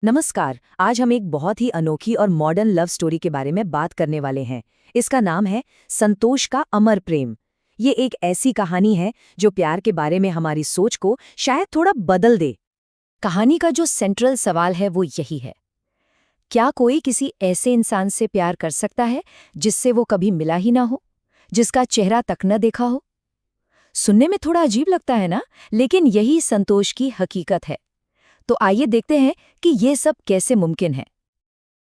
नमस्कार। आज हम एक बहुत ही अनोखी और मॉडर्न लव स्टोरी के बारे में बात करने वाले हैं। इसका नाम है संतोष का अमर प्रेम। ये एक ऐसी कहानी है जो प्यार के बारे में हमारी सोच को शायद थोड़ा बदल दे। कहानी का जो सेंट्रल सवाल है वो यही है, क्या कोई किसी ऐसे इंसान से प्यार कर सकता है जिससे वो कभी मिला ही ना हो, जिसका चेहरा तक न देखा हो? सुनने में थोड़ा अजीब लगता है ना, लेकिन यही संतोष की हकीकत है। तो आइए देखते हैं कि ये सब कैसे मुमकिन है।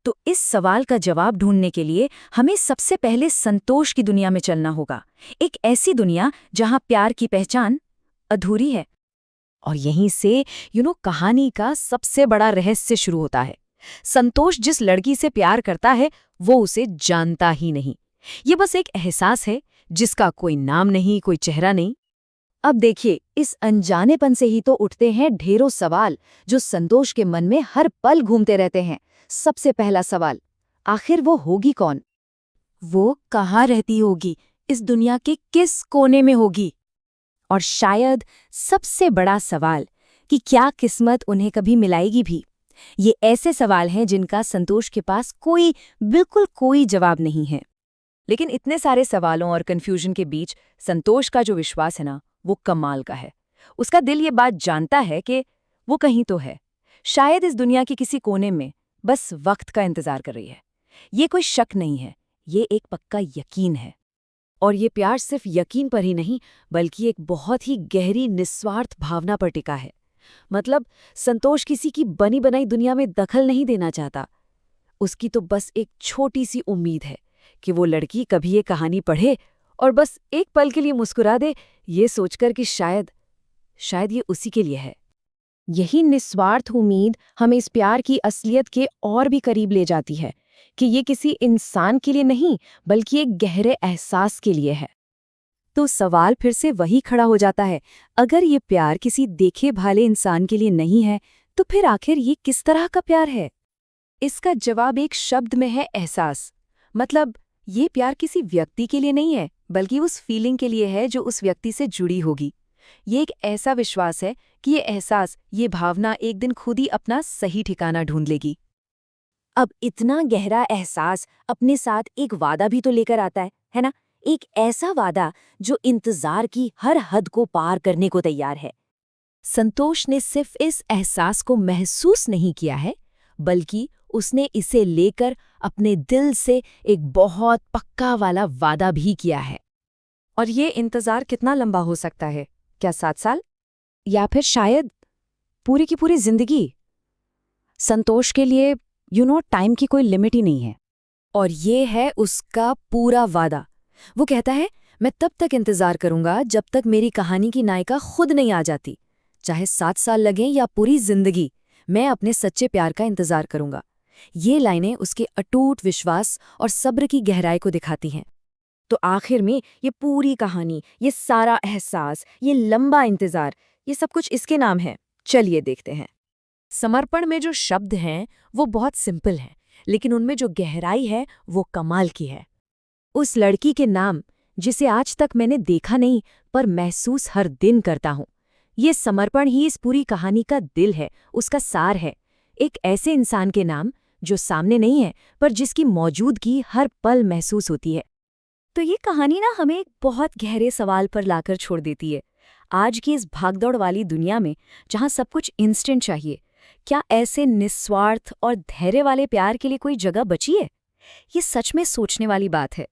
तो इस सवाल का जवाब ढूंढने के लिए हमें सबसे पहले संतोष की दुनिया में चलना होगा। एक ऐसी दुनिया जहां प्यार की पहचान अधूरी है। और यहीं से कहानी का सबसे बड़ा रहस्य शुरू होता है। संतोष जिस लड़की से प्यार करता है वो उसे जानता ही नहीं। ये बस एक एहसास है जिसका कोई नाम नहीं, कोई चेहरा नहीं। अब देखिए, इस अनजानेपन से ही तो उठते हैं ढेरों सवाल जो संतोष के मन में हर पल घूमते रहते हैं। सबसे पहला सवाल, आखिर वो होगी कौन? वो कहाँ रहती होगी? इस दुनिया के किस कोने में होगी? और शायद सबसे बड़ा सवाल कि क्या किस्मत उन्हें कभी मिलाएगी भी? ये ऐसे सवाल हैं जिनका संतोष के पास बिल्कुल कोई जवाब नहीं है। लेकिन इतने सारे सवालों और कन्फ्यूजन के बीच संतोष का जो विश्वास है ना, वो कमाल का है। उसका दिल ये बात जानता है कि वो कहीं तो है, शायद इस दुनिया के किसी कोने में, बस वक्त का इंतजार कर रही है। ये कोई शक नहीं है, ये एक पक्का यकीन है। और ये प्यार सिर्फ यकीन पर ही नहीं, बल्कि एक बहुत ही गहरी निस्वार्थ भावना पर टिका है। मतलब संतोष किसी की बनी बनाई दुनिया में दखल नहीं देना चाहता। उसकी तो बस एक छोटी सी उम्मीद है कि वो लड़की कभी ये कहानी पढ़े और बस एक पल के लिए मुस्कुरा दे, ये सोचकर कि शायद ये उसी के लिए है। यही निस्वार्थ उम्मीद हमें इस प्यार की असलियत के और भी करीब ले जाती है कि ये किसी इंसान के लिए नहीं, बल्कि एक गहरे एहसास के लिए है। तो सवाल फिर से वही खड़ा हो जाता है, अगर ये प्यार किसी देखे भाले इंसान के लिए नहीं है, तो फिर आखिर ये किस तरह का प्यार है? इसका जवाब एक शब्द में है, एहसास। मतलब ये प्यार किसी व्यक्ति के लिए नहीं है, बल्कि उस फीलिंग के लिए है जो उस व्यक्ति से जुड़ी होगी। ये एक ऐसा विश्वास है कि ये एहसास, ये भावना एक दिन खुद ही अपना सही ठिकाना ढूंढ लेगी। अब इतना गहरा एहसास अपने साथ एक वादा भी तो लेकर आता है ना? एक ऐसा वादा जो इंतजार की हर हद को पार करने को तैयार है। संतोष ने सिर्फ इस एहसास को महसूस नहीं किया है, बल्कि उसने इसे लेकर अपने दिल से एक बहुत पक्का वाला वादा भी किया है। और ये इंतजार कितना लंबा हो सकता है? क्या 7 साल? या फिर शायद पूरी की पूरी जिंदगी? संतोष के लिए टाइम की कोई लिमिट ही नहीं है। और ये है उसका पूरा वादा। वो कहता है, मैं तब तक इंतजार करूंगा जब तक मेरी कहानी की नायिका खुद नहीं आ जाती। चाहे 7 साल लगें या पूरी जिंदगी, मैं अपने सच्चे प्यार का इंतजार करूंगा। ये लाइनें उसके अटूट विश्वास और सब्र की गहराई को दिखाती हैं। तो आखिर में ये पूरी कहानी, ये सारा एहसास, ये लंबा इंतजार, ये सब कुछ इसके नाम है। चलिए देखते हैं। समर्पण में जो शब्द हैं वो बहुत सिंपल हैं, लेकिन उनमें जो गहराई है वो कमाल की है। उस लड़की के नाम जिसे आज तक मैंने देखा नहीं, पर महसूस हर दिन करता हूँ। ये समर्पण ही इस पूरी कहानी का दिल है, उसका सार है। एक ऐसे इंसान के नाम जो सामने नहीं है, पर जिसकी मौजूदगी हर पल महसूस होती है। तो ये कहानी ना हमें एक बहुत गहरे सवाल पर लाकर छोड़ देती है। आज की इस भागदौड़ वाली दुनिया में, जहाँ सब कुछ इंस्टेंट चाहिए, क्या ऐसे निस्वार्थ और धैर्य वाले प्यार के लिए कोई जगह बची है? ये सच में सोचने वाली बात है।